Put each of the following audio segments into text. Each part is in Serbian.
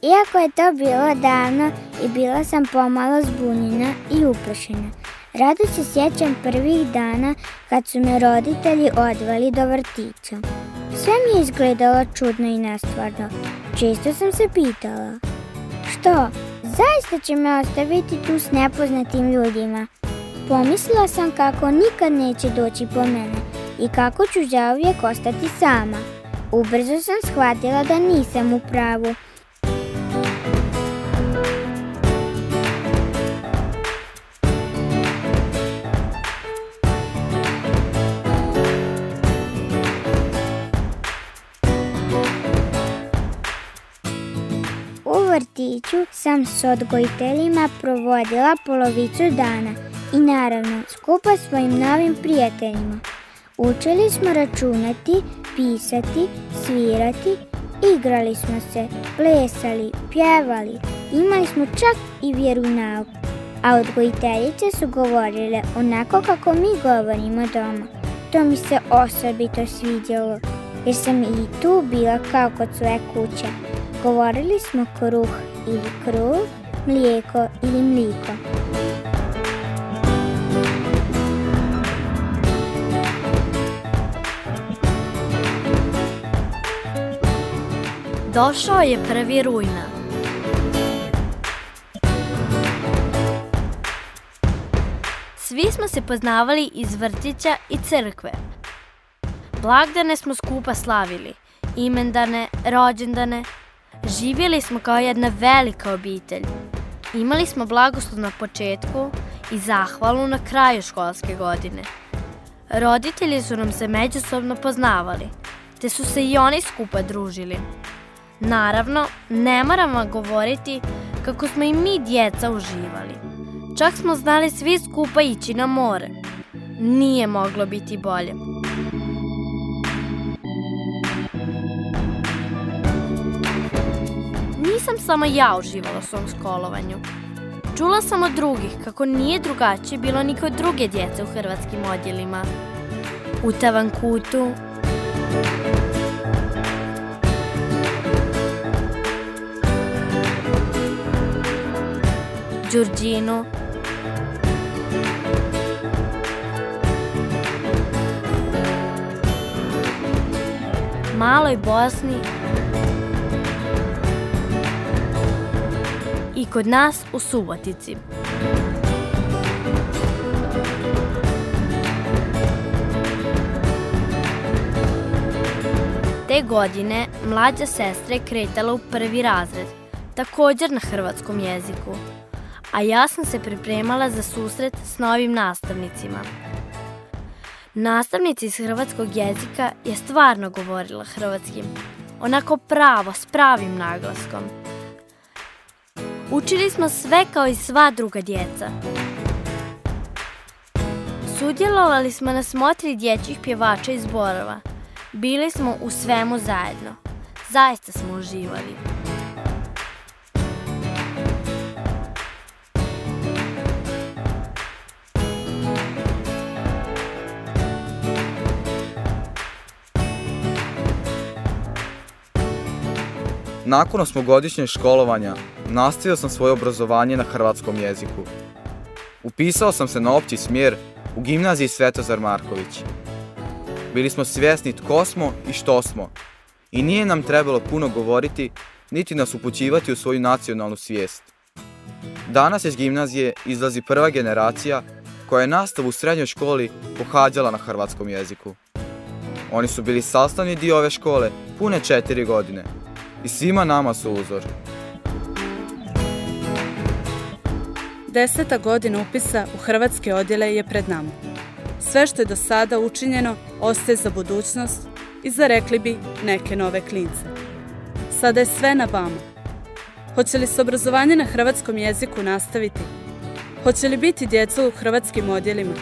Iako je to bilo davno i bila sam pomalo zbunjena i uplašena. Rado se sjećam prvih dana kad su me roditelji odveli do vrtića. Sve mi je izgledalo čudno i nestvarno. Često sam se pitala, što, zaista će me ostaviti tu s nepoznatim ljudima? Pomislila sam kako nikad neće doći po mene i kako ću zauvijek ostati sama. Ubrzo sam shvatila da nisam u pravu. U vrtiću sam s odgojiteljima provodila polovicu dana i naravno skupa s svojim novim prijateljima. Učili smo računati, pisati, svirati, igrali smo se, plesali, pjevali, imali smo čak i vjeronauk, a odgojiteljice su govorile onako kako mi govorimo doma. To mi se osobito svidjelo, jer sam i tu bila kao kod svoje kuće. Govorili smo kruh ili kruh, mlijeko ili mliko. Došao je 1. rujna. Svi smo se poznavali iz vrtića i crkve. Blagdane smo skupa slavili, imendane, rođendane. Živjeli smo kao jedna velika obitelj. Imali smo blagoslov na početku i zahvalu na kraju školske godine. Roditelji su nam se međusobno poznavali, te su se i oni skupa družili. Naravno, ne moram vam govoriti kako smo i mi djeca uživali. Čak smo znali svi skupa ići na more. Nije moglo biti bolje. Nisam samo ja uživala u svom školovanju. Čula sam od drugih kako nije drugačije bilo ni kod druge djece u hrvatskim odjelima. U Tavankutu, Đurđinu, Maloj Bosni i kod nas u Subotici. Te godine mlađa sestra je kretala u 1. razred, također na hrvatskom jeziku, a ja sam se pripremala za susret s novim nastavnicima. Nastavnica iz hrvatskog jezika je stvarno govorila hrvatskim, onako pravo, s pravim naglaskom. Učili smo sve kao i sva druga djeca. Sudjelovali smo na smotri dječjih pjevača i zborova. Bili smo u svemu zajedno. Zaista smo uživali. Nakon 8-godišnjeg školovanja nastavio sam svoje obrazovanje na hrvatskom jeziku. Upisao sam se na opći smjer u gimnaziji Svetozar Marković. Bili smo svjesni tko smo i što smo i nije nam trebalo puno govoriti niti nas upućivati u svoju nacionalnu svijest. Danas iz gimnazije izlazi prva generacija koja je nastavu u srednjoj školi pohađala na hrvatskom jeziku. Oni su bili sastavni dio ove škole pune 4 godine. I svima nama su uzor. 10. godina upisa u hrvatske odjele je pred nama. Sve što je do sada učinjeno ostaje za budućnost i za, rekli bi, neke nove klince. Sada je sve na vama. Hoće li se obrazovanje na hrvatskom jeziku nastaviti? Hoće li biti djeca u hrvatskim odjelima?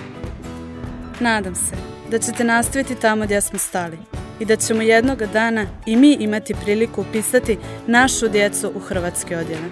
Nadam se da ćete nastaviti tamo gdje smo stali i da ćemo jednoga dana i mi imati priliku upisati našu djecu u hrvatske odjele.